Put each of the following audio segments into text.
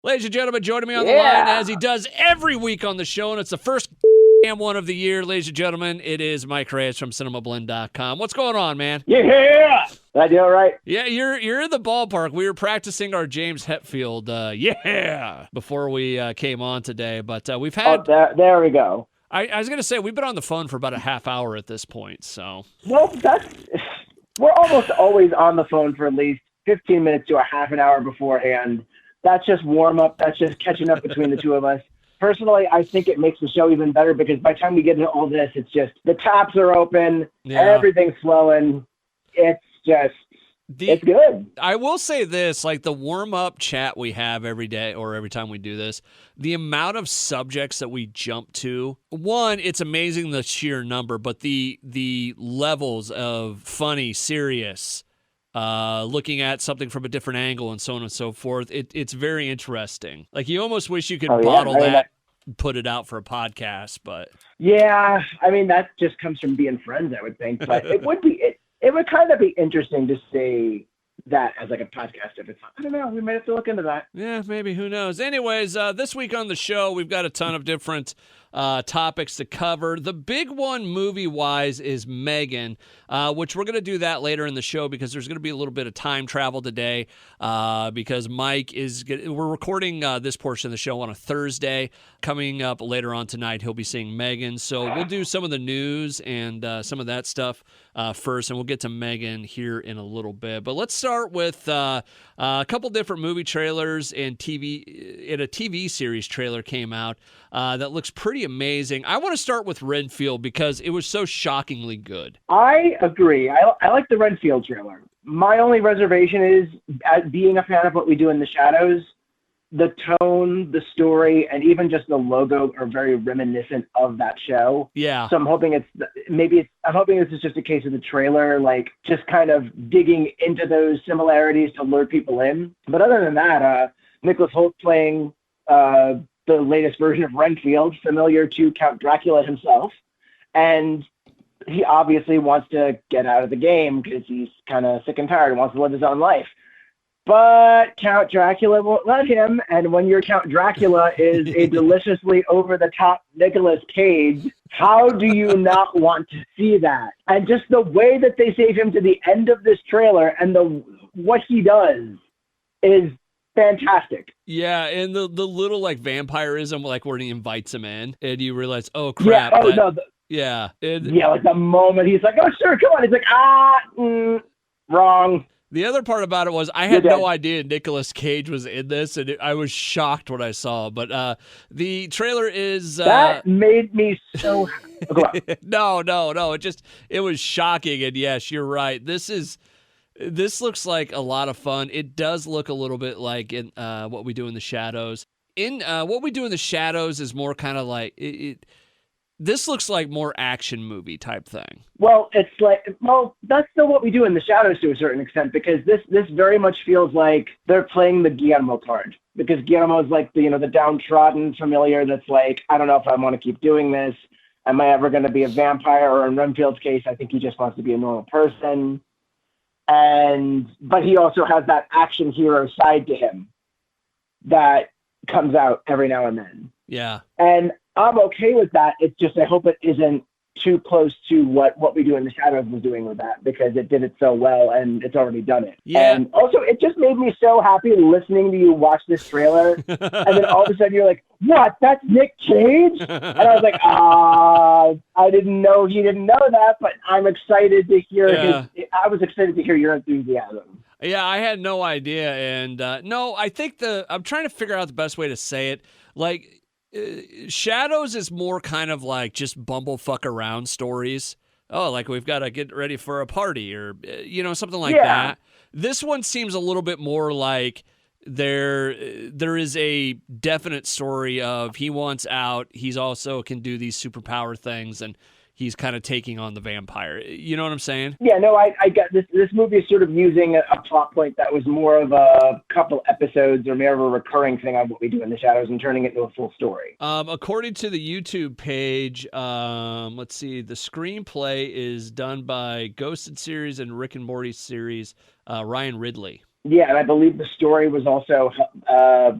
Ladies and gentlemen, joining me on the line as he does every week on the show, and it's the first one of the year. Ladies and gentlemen, it is Mike Reyes from Cinemablend.com. What's going on, man? Yeah! Did I do it right? Yeah, you're in the ballpark. We were practicing our James Hetfield, before we came on today, but we've had... Oh, there we go. I was going to say, we've been on the phone for about a half hour at this point, so... Well, we're almost always on the phone for at least 15 minutes to a half an hour beforehand. That's just warm-up. That's just catching up between the two of us. Personally, I think it makes the show even better because by the time we get into all this, it's just the taps are open, everything's flowing. It's just... it's good. I will say this, like the warm-up chat we have every day or every time we do this, the amount of subjects that we jump to, one, it's amazing the sheer number, but the levels of funny, serious, looking at something from a different angle and so on and so forth, it's very interesting. Like you almost wish you could bottle that, put it out for a podcast, but... Yeah, I mean, that just comes from being friends, I would think, but it would be... It would kind of be interesting to see that as like a podcast if it's, I don't know, we might have to look into that. Yeah, maybe, who knows. Anyways, this week on the show, we've got a ton of different topics to cover. The big one movie-wise is Megan, which we're going to do that later in the show because there's going to be a little bit of time travel today because Mike we're recording this portion of the show on a Thursday. Coming up later on tonight, he'll be seeing Megan. So we'll do some of the news and some of that stuff first, and we'll get to Megan here in a little bit. But let's start with a couple different movie trailers and a TV series trailer came out that looks pretty amazing. I want to start with Renfield because it was so shockingly good. I agree. I like the Renfield trailer. My only reservation is, as being a fan of What We Do in the Shadows, the tone, the story, and even just the logo are very reminiscent of that show. Yeah. So I'm hoping I'm hoping this is just a case of the trailer, like just kind of digging into those similarities to lure people in. But other than that, Nicholas Hoult playing the latest version of Renfield, familiar to Count Dracula himself. And he obviously wants to get out of the game because he's kind of sick and tired and wants to live his own life. But Count Dracula won't let him, and when your Count Dracula is a deliciously over-the-top Nicolas Cage, how do you not want to see that? And just the way that they save him to the end of this trailer and what he does is fantastic. Yeah, and the little like vampirism, like when he invites him in, and you realize, oh crap. Yeah, like the moment he's like, oh sure, come on. He's like, wrong. The other part about it was I had no idea Nicolas Cage was in this, and I was shocked when I saw it. But the trailer is... that made me so... No. It was shocking, and yes, you're right. This looks like a lot of fun. It does look a little bit like in What We Do in the Shadows. In What We Do in the Shadows is more kind of like... This looks like more action movie type thing. Well, that's still What We Do in the Shadows to a certain extent, because this very much feels like they're playing the Guillermo card. Because Guillermo is like the downtrodden familiar that's like, I don't know if I want to keep doing this. Am I ever going to be a vampire? Or in Renfield's case, I think he just wants to be a normal person. But he also has that action hero side to him that comes out every now and then. Yeah. And I'm okay with that. It's just I hope it isn't too close to what We Do in the Shadows was doing with that, because it did it so well and it's already done it. Yeah. And also, it just made me so happy listening to you watch this trailer. And then all of a sudden you're like, what? That's Nick Cage? And I was like, I didn't know he didn't know that, but I'm excited to hear I was excited to hear your enthusiasm. Yeah, I had no idea. And no, I think I'm trying to figure out the best way to say it. Like, Shadows is more kind of like just bumblefuck around stories. Oh, like we've got to get ready for a party or, something like that. This one seems a little bit more like there is a definite story of he wants out. He's also can do these superpower things and he's kind of taking on the vampire. You know what I'm saying? Yeah, no, I get this. This movie is sort of using a plot point that was more of a couple episodes or more of a recurring thing on What We Do in the Shadows and turning it into a full story. According to the YouTube page, let's see, the screenplay is done by Ghosted series and Rick and Morty series, Ryan Ridley. Yeah, and I believe the story was also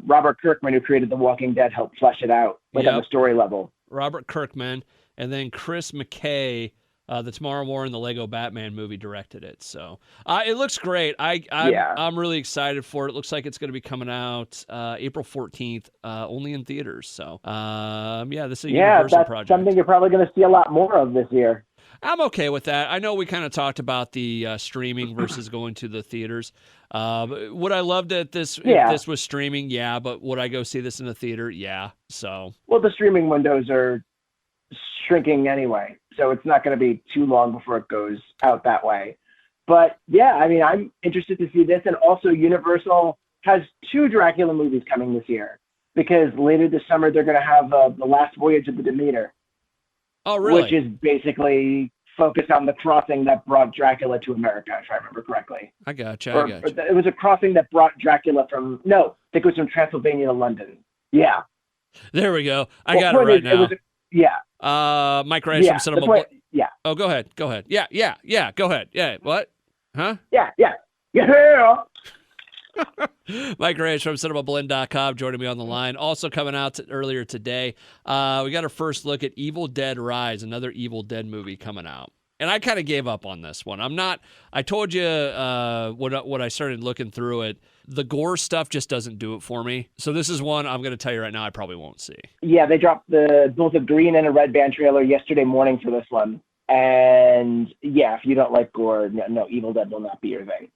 Robert Kirkman, who created The Walking Dead, helped flesh it out, like on the story level. Robert Kirkman, and then Chris McKay, the Tomorrow War and the Lego Batman movie, directed it. So it looks great. I'm really excited for it. It looks like it's going to be coming out April 14th, only in theaters. So this is a Universal project. Something you're probably going to see a lot more of this year. I'm okay with that. I know we kind of talked about the streaming versus going to the theaters. Would I love that if this was streaming? Yeah, but would I go see this in the theater? Yeah. So. Well, the streaming windows are shrinking anyway, so it's not going to be too long before it goes out that way. But yeah, I mean, I'm interested to see this, and also Universal has 2 Dracula movies coming this year, because later this summer they're going to have The Last Voyage of the Demeter. Oh, really? Which is basically focused on the crossing that brought Dracula to America, if I remember correctly. I gotcha. It was a crossing that brought Dracula from Transylvania to London. Yeah. There we go. I got it right now. Mike Reyes from Cinemablend. Yeah. Oh, go ahead. Yeah. Go ahead. Yeah. What? Huh? Yeah. Mike Reyes from Cinemablend.com joining me on the line. Also coming out earlier today, we got our first look at Evil Dead Rise, another Evil Dead movie coming out. And I kind of gave up on this one. I told you when I started looking through it, the gore stuff just doesn't do it for me. So this is one I'm going to tell you right now I probably won't see. Yeah, they dropped both a green and a red band trailer yesterday morning for this one. And yeah, if you don't like gore, no, Evil Dead will not be your thing.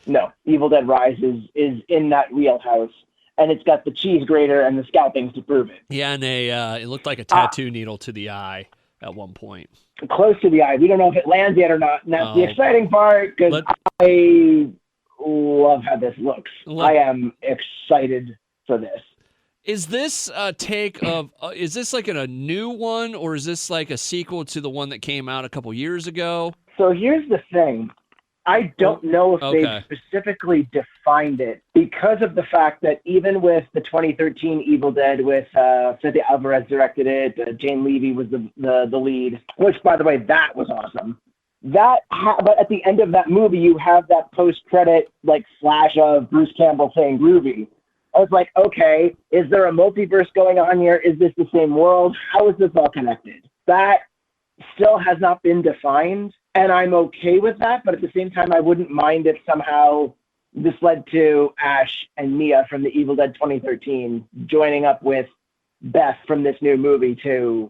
No, Evil Dead Rise is in that wheelhouse, and it's got the cheese grater and the scalpings to prove it. Yeah, and it looked like a tattoo needle to the eye at one point. Close to the eye. We don't know if it lands yet or not. And that's the exciting part, because I love how this looks. I am excited for this. Is this a take of, is this like a new one, or is this like a sequel to the one that came out a couple years ago? So here's the thing. I don't know if they've specifically defined it, because of the fact that even with the 2013 Evil Dead with Cynthia Alvarez directed it, Jane Levy was the lead, which, by the way, that was awesome. But at the end of that movie, you have that post-credit flash of Bruce Campbell saying groovy. I was like, okay, is there a multiverse going on here? Is this the same world? How is this all connected? That still has not been defined. And I'm okay with that, but at the same time, I wouldn't mind if somehow this led to Ash and Mia from the Evil Dead 2013 joining up with Beth from this new movie to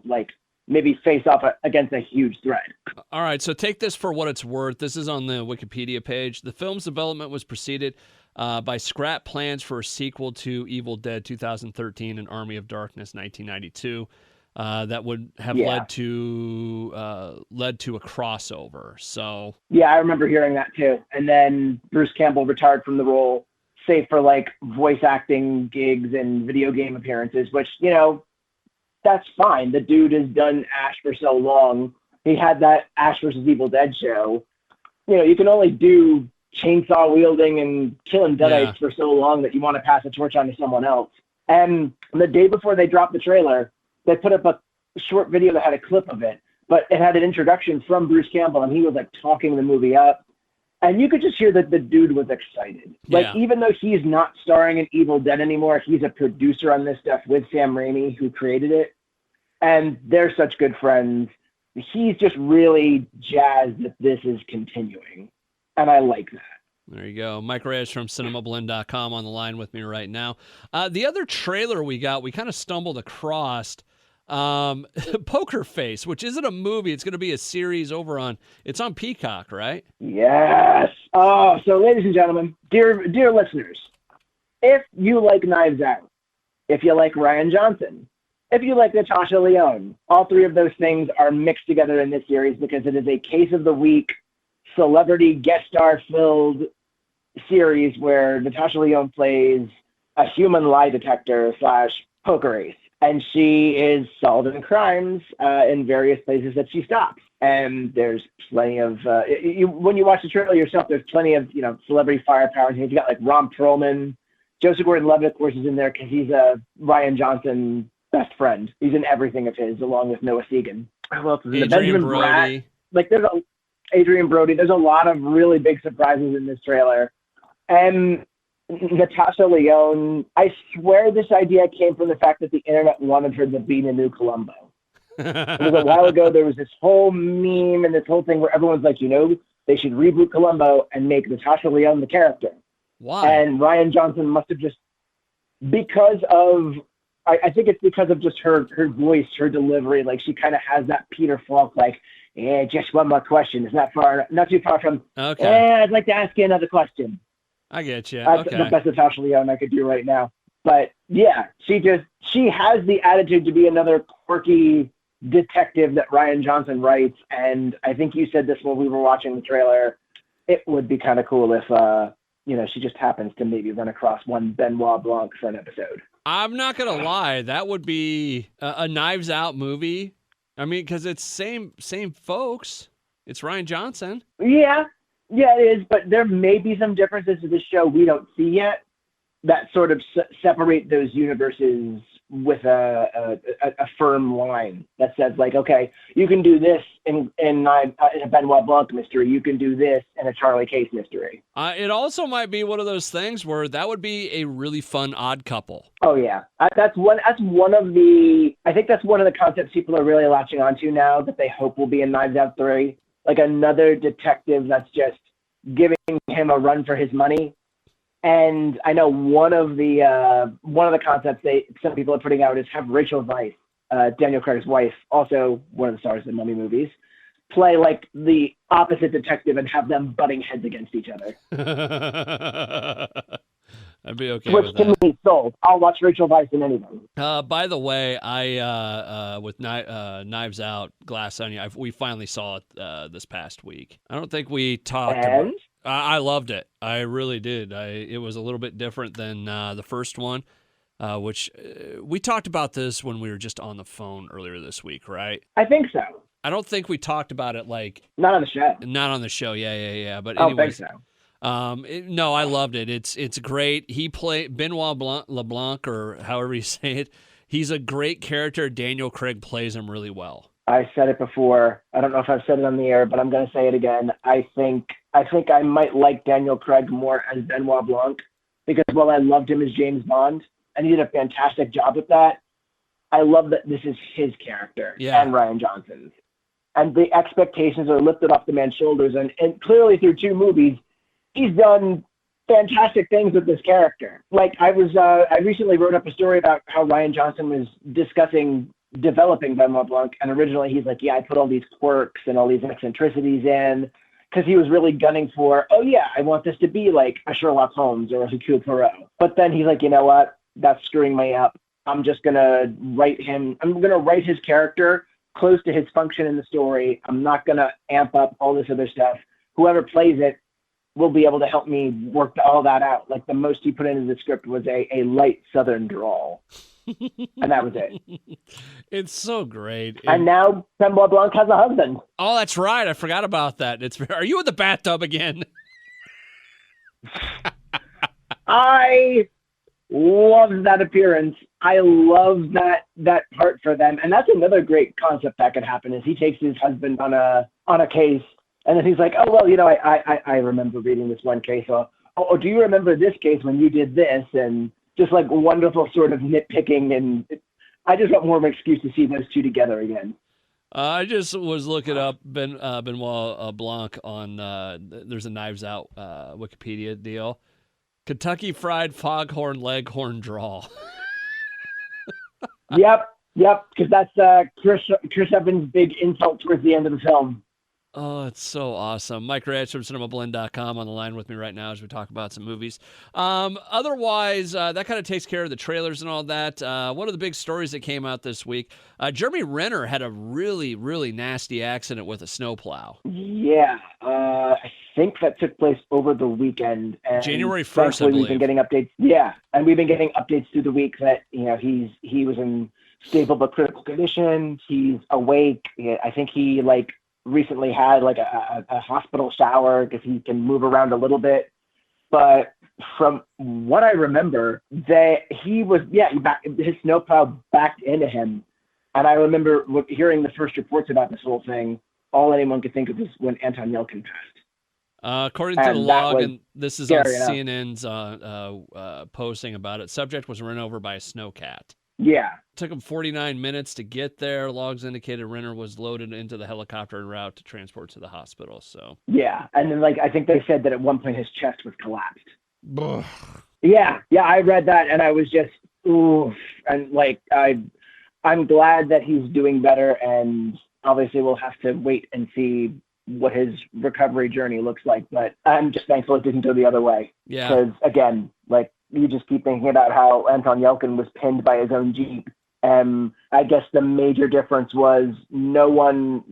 maybe face off against a huge threat. All right, so take this for what it's worth. This is on the Wikipedia page. The film's development was preceded by scrap plans for a sequel to Evil Dead 2013 and Army of Darkness 1992. That would have led to a crossover. So yeah, I remember hearing that too. And then Bruce Campbell retired from the role, save for voice acting gigs and video game appearances, which that's fine. The dude has done Ash for so long. He had that Ash versus Evil Dead show. You can only do chainsaw wielding and killing deadites for so long that you want to pass the torch on to someone else. And the day before they dropped the trailer, they put up a short video that had a clip of it, but it had an introduction from Bruce Campbell, and he was talking the movie up. And you could just hear that the dude was excited. Even though he's not starring in Evil Dead anymore, he's a producer on this stuff with Sam Raimi, who created it. And they're such good friends. He's just really jazzed that this is continuing. And I like that. There you go. Mike Reyes from Cinemablend.com on the line with me right now. The other trailer we kind of stumbled across, Poker Face, which isn't a movie. It's going to be a series it's on Peacock, right? Yes. Oh, so ladies and gentlemen, dear listeners, if you like Knives Out, if you like Rian Johnson, if you like Natasha Lyonne, all 3 of those things are mixed together in this series, because it is a case of the week, celebrity guest star filled series where Natasha Lyonne plays a human lie detector / poker ace. And she is solving crimes in various places that she stops. And there's plenty of, when you watch the trailer yourself, there's plenty of, celebrity firepower. You got Ron Perlman. Joseph Gordon-Levitt, of course, is in there because he's a Rian Johnson best friend. He's in everything of his, along with Noah Segan. Who else is in Benjamin Brody. There's Adrian Brody. There's a lot of really big surprises in this trailer. And Natasha Lyonne, I swear this idea came from the fact that the internet wanted her to be the new Columbo. It was a while ago. There was this whole meme and this whole thing where everyone's like, they should reboot Columbo and make Natasha Lyonne the character. Why? And Ryan Johnson must have just, because of, I think it's because of just her voice, her delivery. Like, she kind of has that Peter Falk, like, yeah, just one more question. It's not too far from, I'd like to ask you another question. I get you. That's the best Natasha Lyonne I could do right now. But yeah, she has the attitude to be another quirky detective that Ryan Johnson writes. And I think you said this when we were watching the trailer. It would be kind of cool if, she just happens to maybe run across one Benoit Blanc for an episode. I'm not going to lie. That would be a Knives Out movie. I mean, because it's same folks. It's Ryan Johnson. Yeah, it is. But there may be some differences to this show we don't see yet that sort of separate those universes with a firm line that says, like, okay, you can do this in a Benoit Blanc mystery. You can do this in a Charlie Case mystery. It also might be one of those things where that would be a really fun odd couple. Oh yeah, that's one of the. I think that's one of the concepts people are really latching onto now that they hope will be in Knives Out 3, like another detective that's just giving him a run for his money. And I know one of the concepts some people are putting out is have Rachel Weisz, Daniel Craig's wife, also one of the stars of the Mummy movies, play like the opposite detective and have them butting heads against each other. I'd be okay Which with that. to me sold. I'll watch Rachel Weisz in anything. By the way, I with Knives Out, Glass Onion, we finally saw it this past week. I don't think we talked about. I loved it. I really did. It was a little bit different than the first one, which we talked about this when we were just on the phone earlier this week, right? I think so. I don't think we talked about it not on the show. Not on the show. Yeah. But I don't anyways, think so. No, I loved it. It's great. He played Benoit LeBlanc, or however you say it. He's a great character. Daniel Craig plays him really well. I said it before. I don't know if I've said it on the air, but I'm going to say it again. I think I might like Daniel Craig more as Benoit Blanc because while I loved him as James Bond, and he did a fantastic job with that, I love that this is his character and Ryan Johnson's. And the expectations are lifted off the man's shoulders. And clearly through 2 movies, he's done fantastic things with this character. Like I recently wrote up a story about how Ryan Johnson was discussing developing Benoit Blanc, and originally he's like, I put all these quirks and all these eccentricities in because he was really gunning for, I want this to be like a Sherlock Holmes or a Hercule Poirot. But then he's like, you know what? That's screwing me up. I'm just going to write his character close to his function in the story. I'm not going to amp up all this other stuff. Whoever plays it will be able to help me work all that out. Like the most he put into the script was a light Southern drawl. And that was it. It's so great. And now Benoit Blanc has a husband. Oh, that's right. I forgot about that. Are you in the bathtub again? I love that appearance. I love that part for them. And that's another great concept that could happen is he takes his husband on a case and then he's like, I remember reading this one case. Oh, do you remember this case when you did this? And just like wonderful sort of nitpicking. And I just want more of an excuse to see those two together again. I just was looking up Benoit Blanc on, there's a Knives Out Wikipedia deal. Kentucky Fried Foghorn Leghorn Drawl. Yep, because that's Chris Evans' big insult towards the end of the film. Oh, it's so awesome. Mike Reyes from Cinemablend.com on the line with me right now as we talk about some movies. Otherwise, that kind of takes care of the trailers and all that. One of the big stories that came out this week, Jeremy Renner had a really, really nasty accident with a snowplow. Yeah, I think that took place over the weekend. And January 1st, I believe. We've been getting updates. Yeah, and we've been getting updates through the week that he was in stable but critical condition. He's awake. I think he recently had a hospital shower because he can move around a little bit. But from what I remember, his snowplow backed into him. And I remember hearing the first reports about this whole thing. All anyone could think of was when Anton Yelchin passed. According to the And that log, was and this is on scary enough. CNN's posting about it, subject was run over by a snowcat. Yeah. Took him 49 minutes to get there. Logs indicated Renner was loaded into the helicopter en route to transport to the hospital. So Yeah. And then, like, I think they said that at one point his chest was collapsed. Ugh. Yeah. Yeah. I read that and I was just, oof. And, like, I'm glad that he's doing better. And obviously we'll have to wait and see what his recovery journey looks like. But I'm just thankful it didn't go the other way. Yeah. Because, again, like, you just keep thinking about how Anton Yelkin was pinned by his own Jeep. I guess the major difference was no one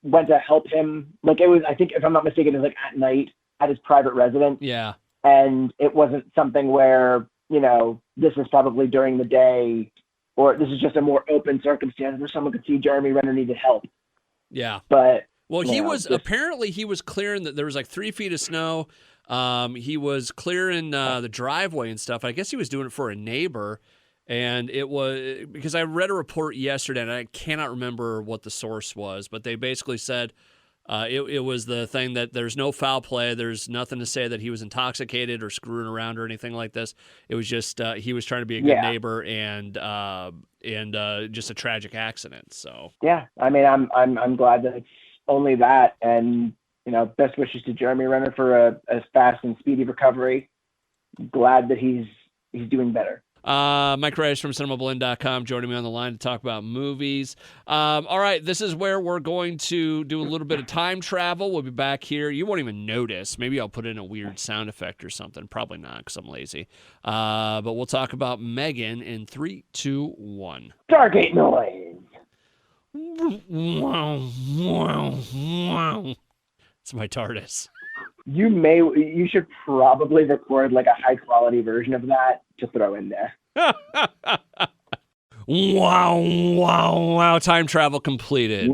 went to help him. Like, it was, I think, if I'm not mistaken, it was like at night at his private residence. Yeah. And it wasn't something where, you know, this is probably during the day, or this is just a more open circumstance where someone could see Jeremy Renner needed help. Yeah. But well, he was just, apparently he was clearing that there was like 3 feet of snow. He was clearing the driveway and stuff. I guess he was doing it for a neighbor. And it was because I read a report yesterday, and I cannot remember what the source was, but they basically said it was the thing that there's no foul play. There's nothing to say that he was intoxicated or screwing around or anything like this. It was just he was trying to be a good neighbor and just a tragic accident. So yeah, I mean, I'm glad that it's only that, and you know, best wishes to Jeremy Renner for a fast and speedy recovery. Glad that he's doing better. Mike Reyes from Cinemablend.com joining me on the line to talk about movies. All right, this is where we're going to do a little bit of time travel. We'll be back here. You won't even notice. Maybe I'll put in a weird sound effect or something. Probably not because I'm lazy. But we'll talk about Megan in 3, 2, 1. Stargate noise. Wow, wow, wow. It's my TARDIS. You should probably record like a high quality version of that to throw in there. Wow, wow, wow. Time travel completed.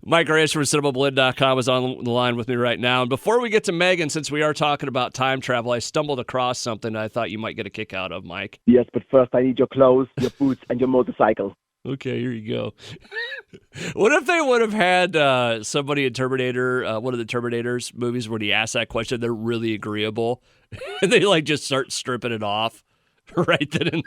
Mike Reyes from Cinemablend.com is on the line with me right now. And before we get to Megan, since we are talking about time travel, I stumbled across something I thought you might get a kick out of, Mike. Yes, but first I need your clothes, your boots, and your motorcycle. Okay, here you go. What if they would have had somebody in Terminator, one of the Terminators movies, where he asked that question, they're really agreeable, and they like just start stripping it off right then and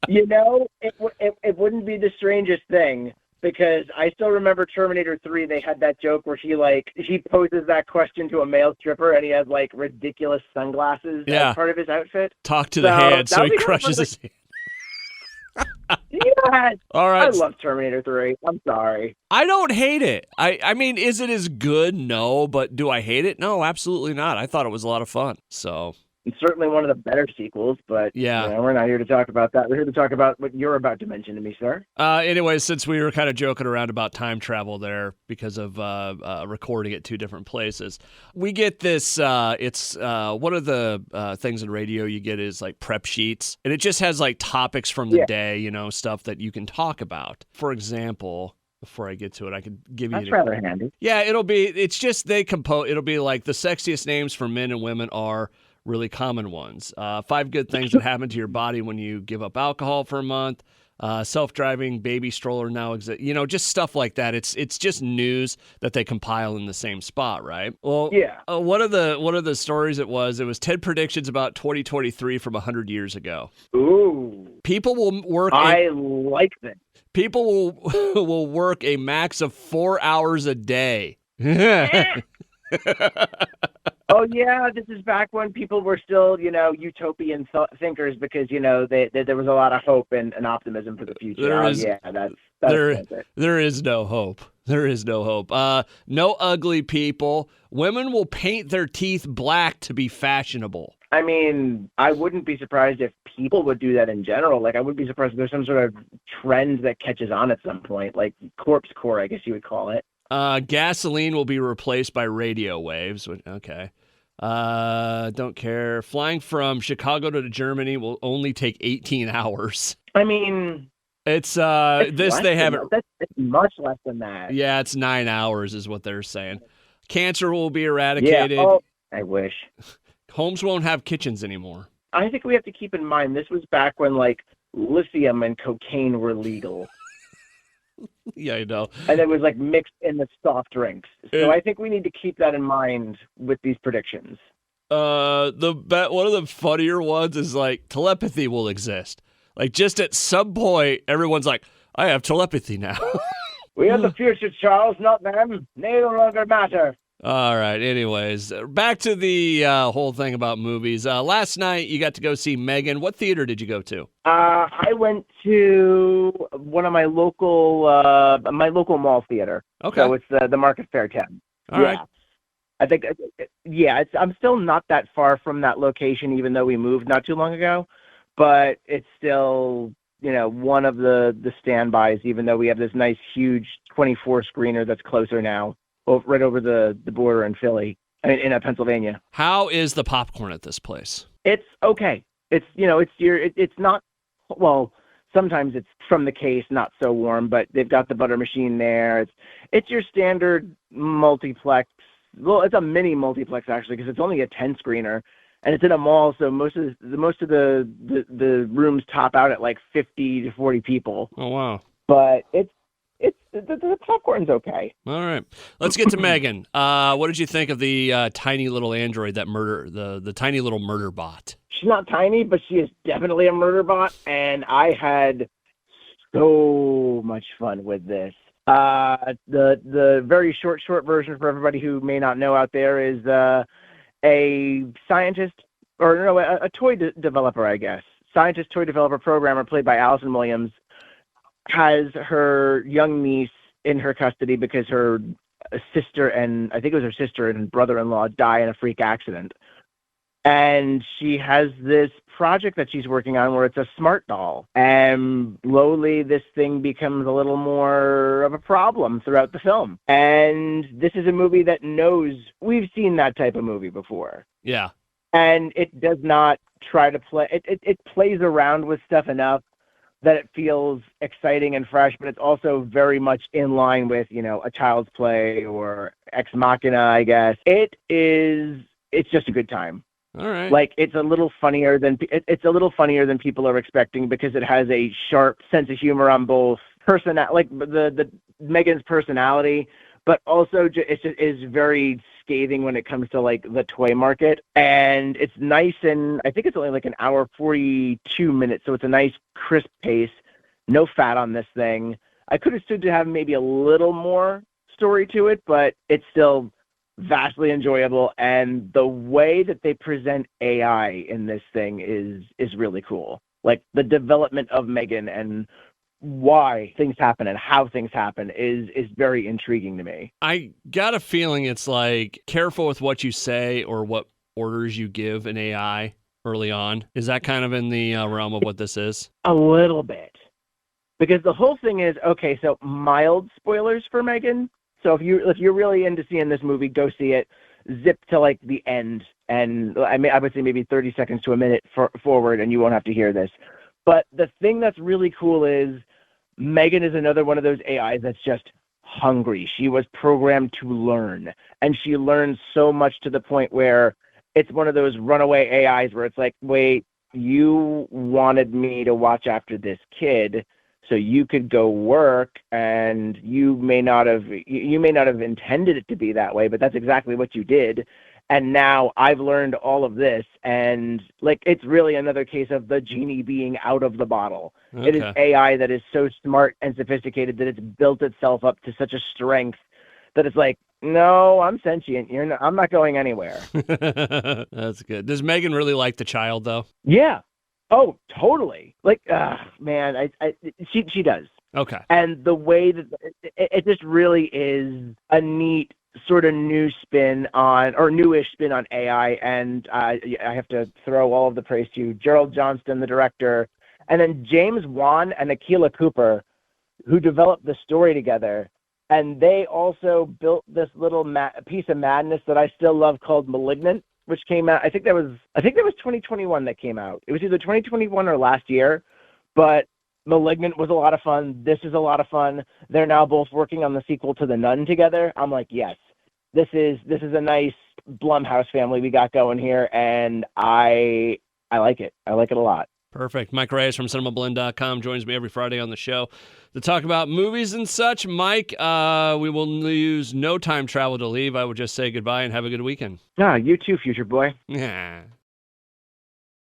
You know, it wouldn't be the strangest thing, because I still remember Terminator 3, they had that joke where he poses that question to a male stripper and he has like ridiculous sunglasses as part of his outfit. Talk to the hand so he crushes his hand. Yeah. All right. I love Terminator 3. I'm sorry. I don't hate it. I mean, is it as good? No, but do I hate it? No, absolutely not. I thought it was a lot of fun. So It's certainly one of the better sequels, but yeah, you know, we're not here to talk about that. We're here to talk about what you're about to mention to me, sir. Anyway, since we were kind of joking around about time travel there because of recording at 2 different places, we get this. It's one of the things in radio you get is like prep sheets, and it just has like topics from the day, you know, stuff that you can talk about. For example, before I get to it, I could give you. That's rather handy. Yeah, it's just they compose. It'll be like the sexiest names for men and women are really common ones. 5 good things that happen to your body when you give up alcohol for a month. Self-driving baby stroller now exists. You know, just stuff like that. It's just news that they compile in the same spot, right? Well, yeah. One of the stories it was 10 predictions about 2023 from 100 years ago. Ooh. People will work. I like that. People will work a max of 4 hours a day. Oh, yeah, this is back when people were still, you know, utopian thinkers because, you know, there was a lot of hope and optimism for the future. There is no hope. There is no hope. No ugly people. Women will paint their teeth black to be fashionable. I mean, I wouldn't be surprised if people would do that in general. Like, I wouldn't be surprised if there's some sort of trend that catches on at some point, like corpse core, I guess you would call it. Gasoline will be replaced by radio waves. Okay. Don't care. Flying from Chicago to Germany will only take 18 hours. I mean, it's they haven't. That's much less than that. Yeah, it's 9 hours is what they're saying. Cancer will be eradicated. Yeah. Oh, I wish. Homes won't have kitchens anymore. I think we have to keep in mind this was back when like lithium and cocaine were legal. Yeah, I know. and it was like mixed in the soft drinks. So It- I think we need to keep that in mind with these predictions. One of the funnier ones is like telepathy will exist. Like just at some point, everyone's like, I have telepathy now. We are the future, Charles, not them. They no longer matter. All right. Anyways, back to the whole thing about movies. Last night, you got to go see Megan. What theater did you go to? I went to one of my local mall theater. Okay. So it's the Market Fair 10. All right. I think, I'm still not that far from that location, even though we moved not too long ago. But it's still, one of the standbys, even though we have this nice, huge 24 screener that's closer now, right over the border in Philly, in Pennsylvania. How is the popcorn at this place? It's okay. It's not, well, sometimes it's from the case, not so warm, but they've got the butter machine there. It's your standard multiplex. Well, it's a mini multiplex actually, because it's only a 10 screener, and it's in a mall, so most of the rooms top out at like 50 to 40 people. Oh wow! But the popcorn's okay. All right, let's get to Megan. What did you think of the tiny little android that the tiny little murder bot? She's not tiny, but she is definitely a murder bot, and I had so much fun with this. The very short version for everybody who may not know out there is a scientist, or no, a toy developer, I guess. Scientist, toy developer, programmer, played by Allison Williams, has her young niece in her custody because her sister and brother-in-law die in a freak accident. And she has this project that she's working on where it's a smart doll. And slowly this thing becomes a little more of a problem throughout the film. And this is a movie that knows we've seen that type of movie before. Yeah. And it does not try to play. It plays around with stuff enough that it feels exciting and fresh, but it's also very much in line with, a Child's Play or Ex Machina, I guess. It's just a good time. All right. Like it's a little funnier than people are expecting, because it has a sharp sense of humor on both like the Megan's personality, but also it is very scathing when it comes to like the toy market. And it's nice, and I think it's only like an hour 42 minutes, so it's a nice crisp pace. No fat on this thing. I could have stood to have maybe a little more story to it, but it's still vastly enjoyable, and the way that they present AI in this thing is really cool. Like the development of Megan and why things happen and how things happen is very intriguing to me. I got a feeling it's like careful with what you say or what orders you give an AI early on. Is that kind of in the realm of what this is? A little bit, because the whole thing is okay. So mild spoilers for Megan. So if you're really into seeing this movie, go see it. Zip to like the end, and I would say maybe 30 seconds to a minute forward, and you won't have to hear this. But the thing that's really cool is Megan is another one of those AIs that's just hungry. She was programmed to learn, and she learns so much to the point where it's one of those runaway AIs where it's like, wait, you wanted me to watch after this kid, so you could go work, and you may not have intended it to be that way, but that's exactly what you did. And now I've learned all of this, and like it's really another case of the genie being out of the bottle. Okay. It is AI that is so smart and sophisticated that it's built itself up to such a strength that it's like, no, I'm sentient. I'm not going anywhere. That's good. Does Megan really like the child though? Yeah. Oh, totally. Like, man, she does. Okay. And the way that it just really is a neat sort of newish spin on AI. And I have to throw all of the praise to Gerald Johnston, the director, and then James Wan and Akilah Cooper, who developed the story together. And they also built this little piece of madness that I still love called Malignant, which came out, I think that was 2021 that came out. It was either 2021 or last year, but Malignant was a lot of fun. This is a lot of fun. They're now both working on the sequel to The Nun together. I'm like, yes, this is a nice Blumhouse family we got going here, and I like it. I like it a lot. Perfect. Mike Reyes from Cinemablend.com joins me every Friday on the show to talk about movies and such. Mike, we will use no time travel to leave. I would just say goodbye and have a good weekend. You too, future boy. Yeah.